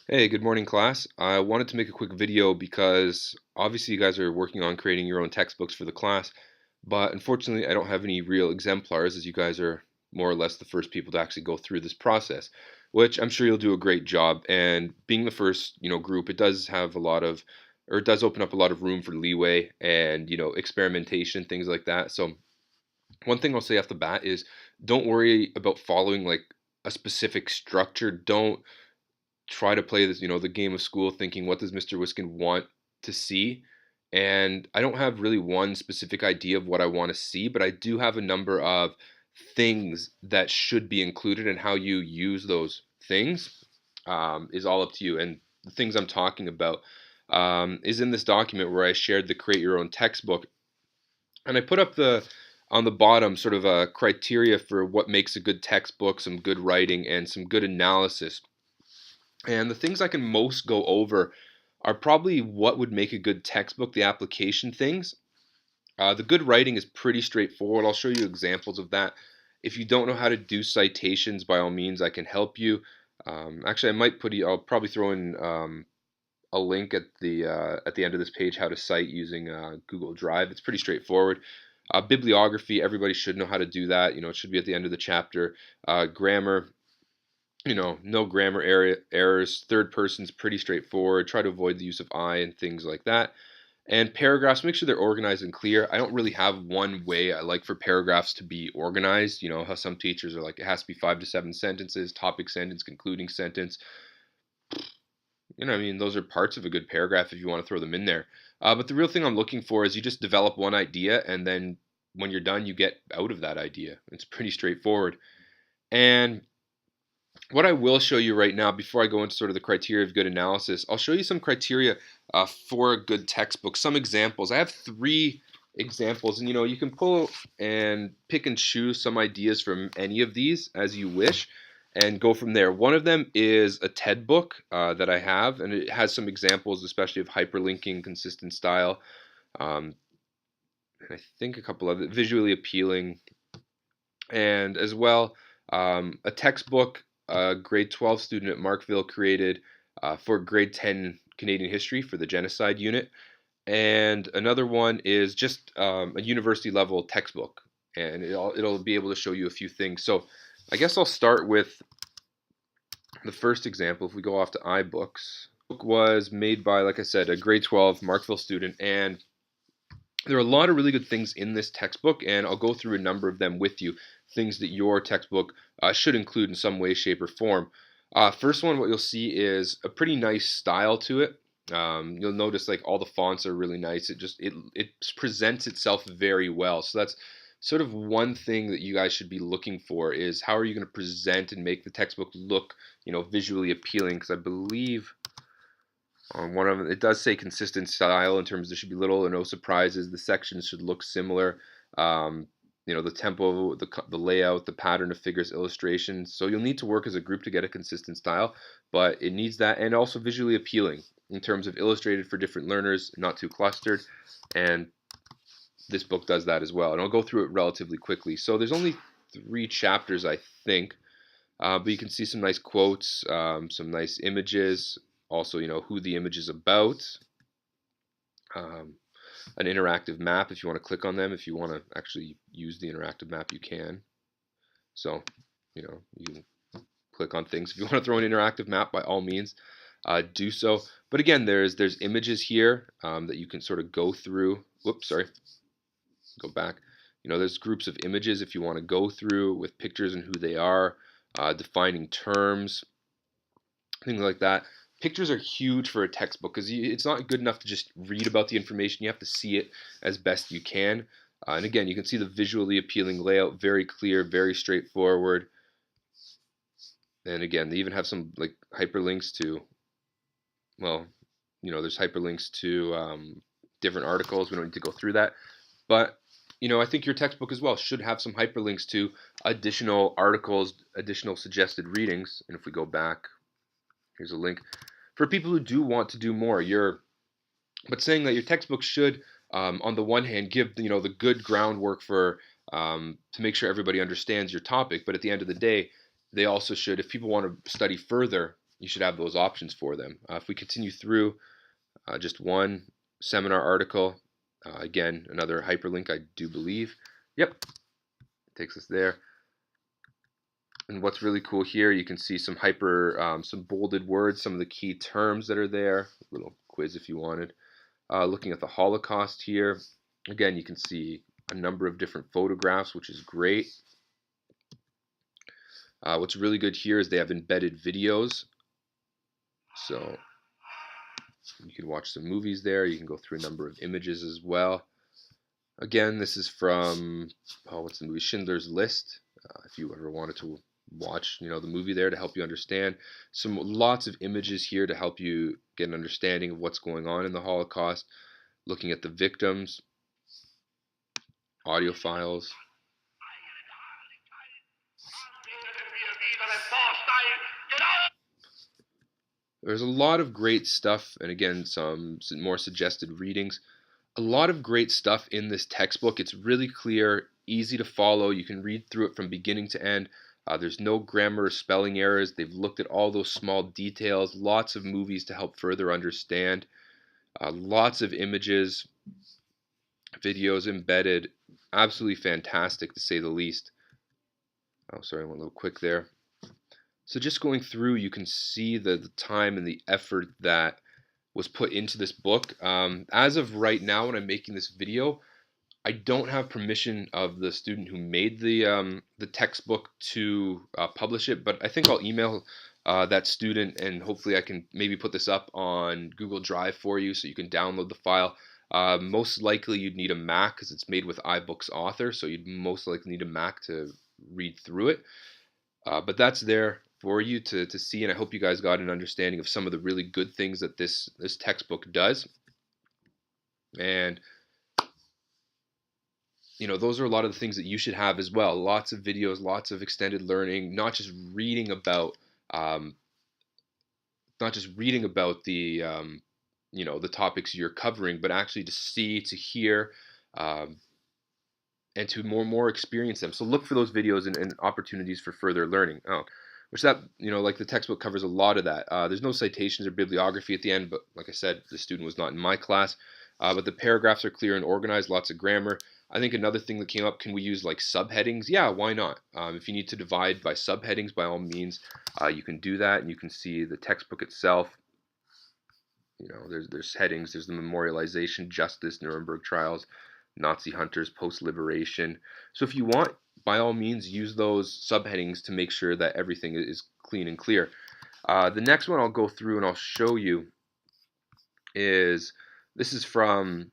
Hey, good morning, class. I wanted to make a quick video because obviously you guys are working on creating your own textbooks for the class, but unfortunately I don't have any real exemplars as you guys are more or less the first people to actually go through this process, which I'm sure you'll do a great job. And being the first, group, it does have a lot of, or it does open up a lot of room for leeway and, experimentation, things like that. So one thing I'll say off the bat is don't worry about following like a specific structure. Don't try to play this, the game of school thinking, what does Mr. Wiskin want to see? And I don't have really one specific idea of what I want to see, but I do have a number of things that should be included, and how you use those things is all up to you. And the things I'm talking about is in this document where I shared the Create Your Own Textbook. And I put up on the bottom sort of a criteria for what makes a good textbook, some good writing, and some good analysis. And the things I can most go over are probably what would make a good textbook, the application things. The good writing is pretty straightforward. I'll show you examples of that. If you don't know how to do citations, by all means, I can help you. Actually, I'll probably throw in a link at the end of this page, how to cite using Google Drive. It's pretty straightforward. Bibliography, everybody should know how to do that. It should be at the end of the chapter. Grammar, no grammar errors. Third person's pretty straightforward. Try to avoid the use of I and things like that. And paragraphs, make sure they're organized and clear. I don't really have one way I like for paragraphs to be organized. You know how some teachers are like, it has to be 5 to 7 sentences, topic sentence, concluding sentence. I mean, those are parts of a good paragraph if you want to throw them in there. But the real thing I'm looking for is you just develop one idea, and then when you're done, you get out of that idea. It's pretty straightforward. And what I will show you right now, before I go into sort of the criteria of good analysis, I'll show you some criteria for a good textbook, some examples. I have 3 examples, and you can pull and pick and choose some ideas from any of these as you wish and go from there. One of them is a TED book that I have, and it has some examples, especially of hyperlinking, consistent style, and I think a couple of it, visually appealing, and as well a textbook a grade 12 student at Markville created for grade 10 Canadian history for the genocide unit. And another one is just a university level textbook, and it'll be able to show you a few things. So I guess I'll start with the first example. If we go off to iBooks, the book was made by, like I said, a grade 12 Markville student, and there are a lot of really good things in this textbook, and I'll go through a number of them with you, things that your textbook should include in some way, shape, or form. First one, what you'll see is a pretty nice style to it. You'll notice like all the fonts are really nice. It presents itself very well. So that's sort of one thing that you guys should be looking for, is how are you going to present and make the textbook look, visually appealing? Because I believe on one of them, it does say consistent style in terms there should be little or no surprises. The sections should look similar. Um, the tempo, the layout, the pattern of figures, illustrations. So you'll need to work as a group to get a consistent style, but it needs that, and also visually appealing in terms of illustrated for different learners, not too clustered. And this book does that as well. And I'll go through it relatively quickly. So there's only 3 chapters, I think. But you can see some nice quotes, some nice images, also, who the image is about, um, an interactive map if you want to click on them. If you want to actually use the interactive map, you can. So, you can click on things. If you want to throw an interactive map, by all means, do so. But again, there's images here that you can sort of go through. Whoops, sorry. Go back. There's groups of images if you want to go through with pictures and who they are, defining terms, things like that. Pictures are huge for a textbook because it's not good enough to just read about the information. You have to see it as best you can. And again, you can see the visually appealing layout, very clear, very straightforward. And again, they even have some like hyperlinks to, well, there's hyperlinks to different articles. We don't need to go through that. But, I think your textbook as well should have some hyperlinks to additional articles, additional suggested readings. And if we go back, here's a link for people who do want to do more. But saying that your textbook should, on the one hand, give the good groundwork for to make sure everybody understands your topic. But at the end of the day, they also should, if people want to study further, you should have those options for them. If we continue through, just one seminar article, again, another hyperlink, I do believe. Yep, takes us there. And what's really cool here, you can see some some bolded words, some of the key terms that are there. A little quiz if you wanted. Looking at the Holocaust here, again, you can see a number of different photographs, which is great. What's really good here is they have embedded videos. So you can watch some movies there. You can go through a number of images as well. Again, this is from, what's the movie? Schindler's List. If you ever wanted to watch, the movie there to help you understand. Lots of images here to help you get an understanding of what's going on in the Holocaust. Looking at the victims, audio files. There's a lot of great stuff, and again, some more suggested readings. A lot of great stuff in this textbook. It's really clear, easy to follow. You can read through it from beginning to end. There's no grammar or spelling errors. They've looked at all those small details. Lots of movies to help further understand. Lots of images, videos embedded. Absolutely fantastic, to say the least. Oh, sorry, I went a little quick there. So just going through, you can see the time and the effort that was put into this book. As of right now, when I'm making this video, I don't have permission of the student who made the textbook to publish it, but I think I'll email that student, and hopefully I can maybe put this up on Google Drive for you so you can download the file. Most likely you'd need a Mac because it's made with iBooks Author, so you'd most likely need a Mac to read through it. But that's there for you to see, and I hope you guys got an understanding of some of the really good things that this textbook does. And those are a lot of the things that you should have as well. Lots of videos, lots of extended learning, not just reading about the topics you're covering, but actually to see, to hear, and to more experience them. So look for those videos and opportunities for further learning. Which like the textbook covers a lot of that. There's no citations or bibliography at the end, but like I said, the student was not in my class. But the paragraphs are clear and organized, lots of grammar. I think another thing that came up, can we use like subheadings? Yeah, why not? If you need to divide by subheadings, by all means, you can do that, and you can see the textbook itself. There's headings. There's the memorialization, justice, Nuremberg trials, Nazi hunters, post-liberation. So if you want, by all means, use those subheadings to make sure that everything is clean and clear. The next one I'll go through and I'll show you this is from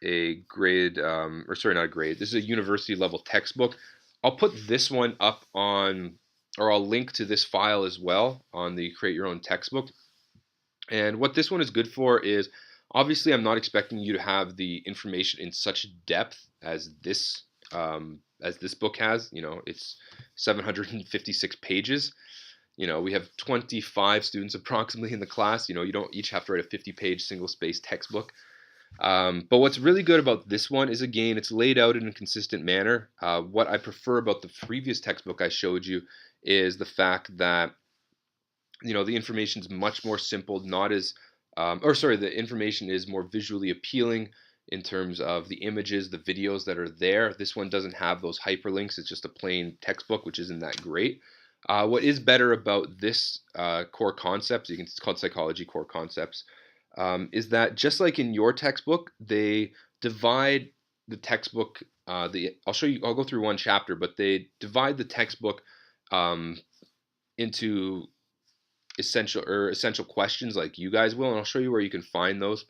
a grade, or sorry, not a grade. This is a university level textbook. I'll put this one up on, or I'll link to this file as well on the Create Your Own Textbook. And what this one is good for is, obviously I'm not expecting you to have the information in such depth as this book has. It's 756 pages. We have 25 students approximately in the class. You don't each have to write a 50-page single-spaced textbook. But what's really good about this one is, again, it's laid out in a consistent manner. What I prefer about the previous textbook I showed you is the fact that the information is much more simple, the information is more visually appealing in terms of the images, the videos that are there. This one doesn't have those hyperlinks. It's just a plain textbook, which isn't that great. What is better about this core concepts, it's called Psychology Core Concepts, is that just like in your textbook, they divide the textbook. I'll go through one chapter, but they divide the textbook into essential questions like you guys will, and I'll show you where you can find those.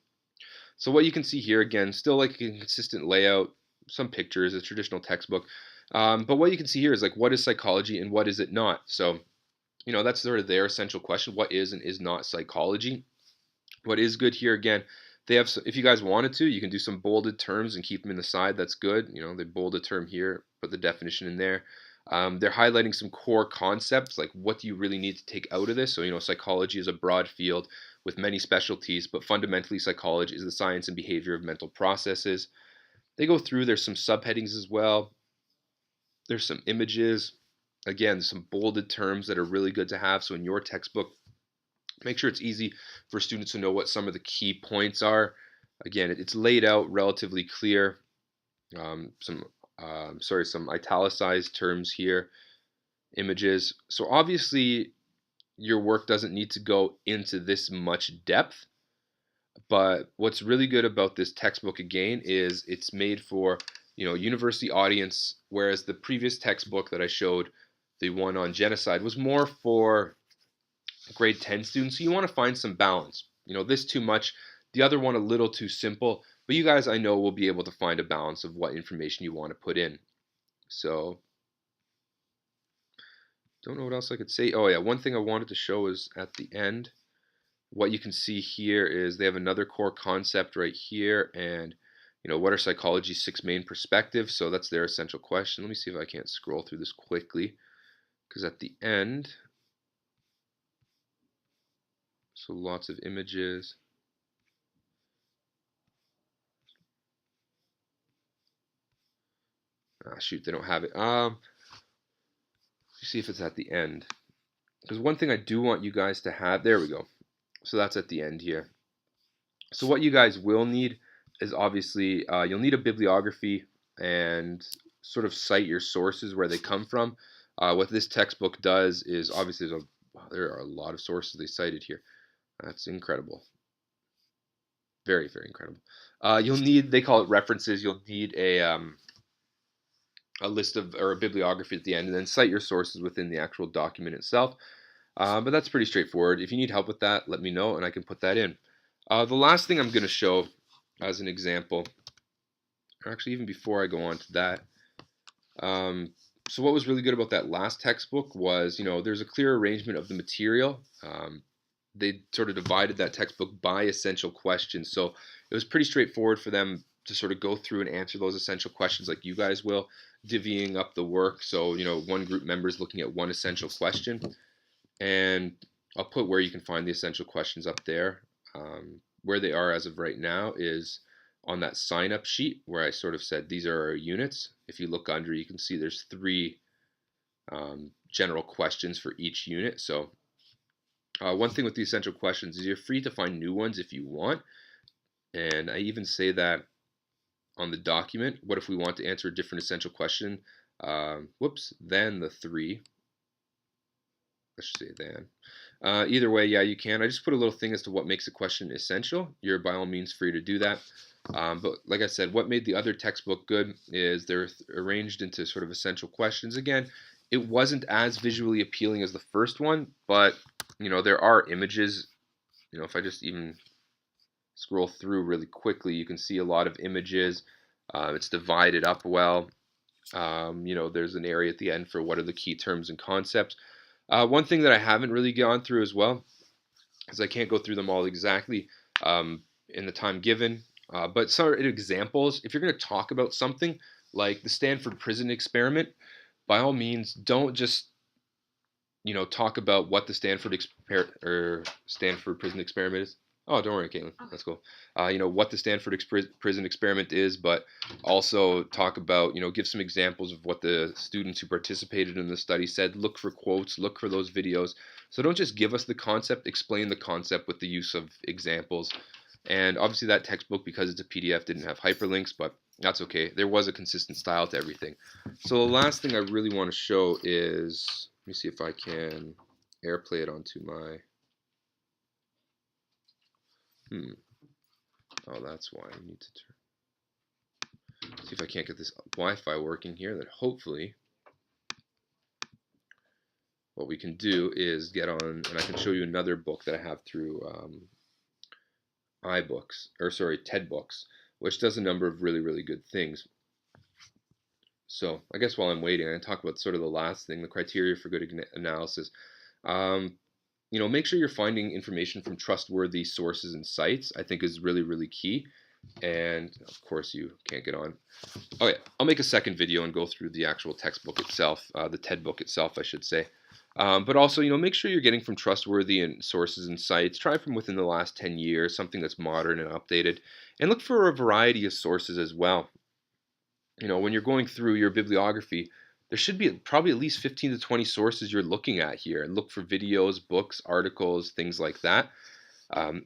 So what you can see here, again, still like a consistent layout, some pictures, a traditional textbook. But what you can see here is like, what is psychology and what is it not? So, that's sort of their essential question. What is and is not psychology? What is good here, again, they have, if you guys wanted to, you can do some bolded terms and keep them in the side. That's good. They bold a term here, put the definition in there. They're highlighting some core concepts, like what do you really need to take out of this? So, psychology is a broad field with many specialties, but fundamentally psychology is the science and behavior of mental processes. They go through, there's some subheadings as well. There's some images. Again, some bolded terms that are really good to have. So in your textbook, make sure it's easy for students to know what some of the key points are. Again, it's laid out relatively clear. Some italicized terms here, images. So obviously your work doesn't need to go into this much depth, but what's really good about this textbook again is it's made for, university audience, whereas the previous textbook that I showed, the one on genocide, was more for grade 10 students. So you want to find some balance. This too much, the other one a little too simple, but you guys I know will be able to find a balance of what information you want to put in. So don't know what else I could say. Oh yeah, one thing I wanted to show is at the end. What you can see here is they have another core concept right here, and what are psychology's 6 main perspectives? So that's their essential question. Let me see if I can't scroll through this quickly, because at the end, so lots of images. Shoot, they don't have it. See if it's at the end, because one thing I do want you guys to have, there we go. So that's at the end here. So what you guys will need is obviously you'll need a bibliography and sort of cite your sources where they come from. What this textbook does is obviously there are a lot of sources they cited here. That's incredible. Very, very incredible. You'll need, they call it references. You'll need a list of, or a bibliography at the end, and then cite your sources within the actual document itself. But that's pretty straightforward. If you need help with that, let me know and I can put that in. The last thing I'm going to show as an example, or actually even before I go on to that, so what was really good about that last textbook was, there's a clear arrangement of the material. They sort of divided that textbook by essential questions. So it was pretty straightforward for them to sort of go through and answer those essential questions like you guys will, divvying up the work. So, one group member is looking at one essential question. And I'll put where you can find the essential questions up there. Where they are as of right now is on that sign-up sheet where I sort of said these are our units. If you look under, you can see there's 3 general questions for each unit. So one thing with the essential questions is you're free to find new ones if you want. And I even say that on the document. What if we want to answer a different essential question? Than the 3. I should say than. Either way, yeah, you can. I just put a little thing as to what makes a question essential. You're by all means free to do that. But like I said, what made the other textbook good is they're arranged into sort of essential questions. Again, it wasn't as visually appealing as the first one, but there are images. If I just even scroll through really quickly, you can see a lot of images. It's divided up well. There's an area at the end for what are the key terms and concepts. One thing that I haven't really gone through as well, because I can't go through them all exactly in the time given, but some examples. If you're going to talk about something like the Stanford prison experiment, by all means, don't just talk about what the Stanford prison experiment is. Oh, don't worry, Caitlin. That's cool. What the Stanford prison experiment is, but also talk about, give some examples of what the students who participated in the study said. Look for quotes, look for those videos. So don't just give us the concept, explain the concept with the use of examples. And obviously that textbook, because it's a PDF, didn't have hyperlinks, but that's okay. There was a consistent style to everything. So the last thing I really want to show is, let me see if I can AirPlay it onto my... Oh, that's why I need to see if I can't get this Wi-Fi working here. That hopefully what we can do is get on, and I can show you another book that I have through TED Books, which does a number of really, really good things. So I guess while I'm waiting, I can talk about sort of the last thing, the criteria for good analysis. Make sure you're finding information from trustworthy sources and sites, I think is really, really key. And of course you can't get on. Okay, I'll make a second video and go through the actual textbook itself, the TED book itself, I should say. But also, make sure you're getting from trustworthy sources and sites. Try from within the last 10 years, something that's modern and updated. And look for a variety of sources as well. When you're going through your bibliography, there should be probably at least 15 to 20 sources you're looking at here, and look for videos, books, articles, things like that.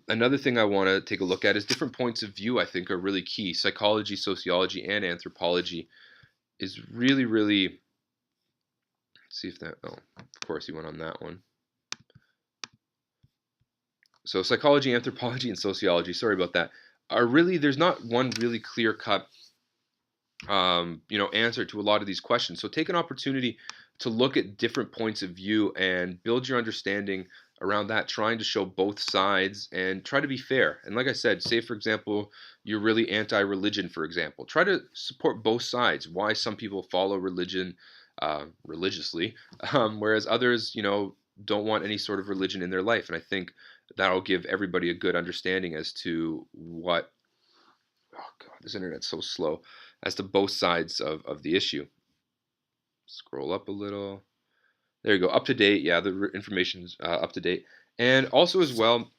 Another thing I want to take a look at is different points of view. I think are really key. Psychology, sociology, and anthropology is really, really. Let's see if that. Oh, of course, he went on that one. So psychology, anthropology, and sociology. Sorry about that. Are really there's not one really clear cut answer to a lot of these questions. So take an opportunity to look at different points of view and build your understanding around that, trying to show both sides and try to be fair. And like I said, say for example, you're really anti-religion, for example. Try to support both sides. Why some people follow religion religiously, whereas others, don't want any sort of religion in their life. And I think that'll give everybody a good understanding as to what. Oh God, this internet's so slow. As to both sides of the issue. Scroll up a little. There you go. Up to date. Yeah, the information's up to date. And also as well,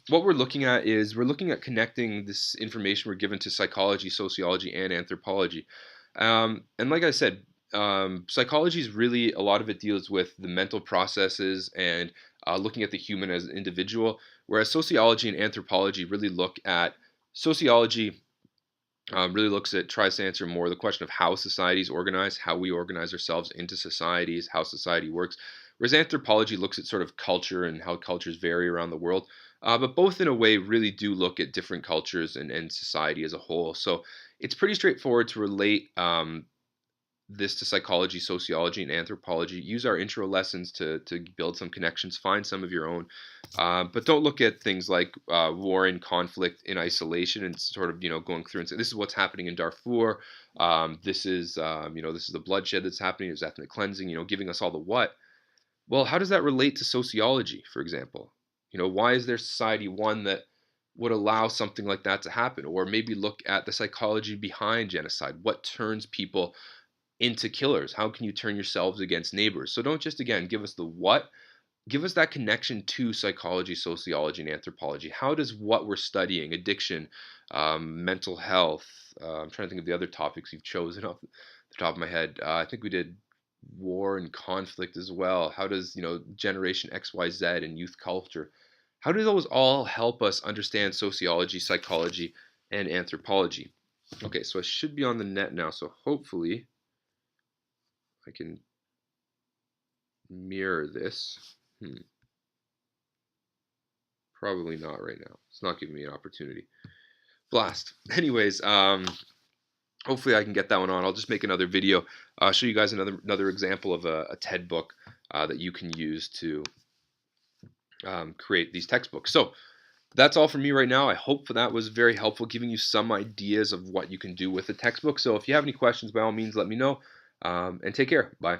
what we're looking at is we're looking at connecting this information we're given to psychology, sociology, and anthropology. And like I said, psychology is really a lot of it deals with the mental processes and looking at the human as an individual, whereas sociology and anthropology really look at sociology really tries to answer more the question of how society is organized, how we organize ourselves into societies, how society works. Whereas anthropology looks at sort of culture and how cultures vary around the world. But both, in a way, really do look at different cultures and society as a whole. So it's pretty straightforward to relate this to psychology, sociology, and anthropology. Use our intro lessons to build some connections, find some of your own. But don't look at things like war and conflict in isolation and sort of, going through and say, this is what's happening in Darfur. This is the bloodshed that's happening. There's ethnic cleansing, giving us all the what. Well, how does that relate to sociology, for example? Why is there society one that would allow something like that to happen? Or maybe look at the psychology behind genocide. What turns people into killers? How can you turn yourselves against neighbors? So don't just, again, give us the what, give us that connection to psychology, sociology, and anthropology. How does what we're studying, addiction, mental health, I'm trying to think of the other topics you've chosen off the top of my head. I think we did war and conflict as well. How does, Generation XYZ and youth culture, how do those all help us understand sociology, psychology, and anthropology? Okay, so I should be on the net now, so hopefully I can mirror this. Probably not right now. It's not giving me an opportunity. Blast. Anyways, hopefully I can get that one on. I'll just make another video. Show you guys another example of a TED book that you can use to create these textbooks. So that's all from me right now. I hope that was very helpful, giving you some ideas of what you can do with the textbook. So if you have any questions, by all means, let me know. And take care. Bye.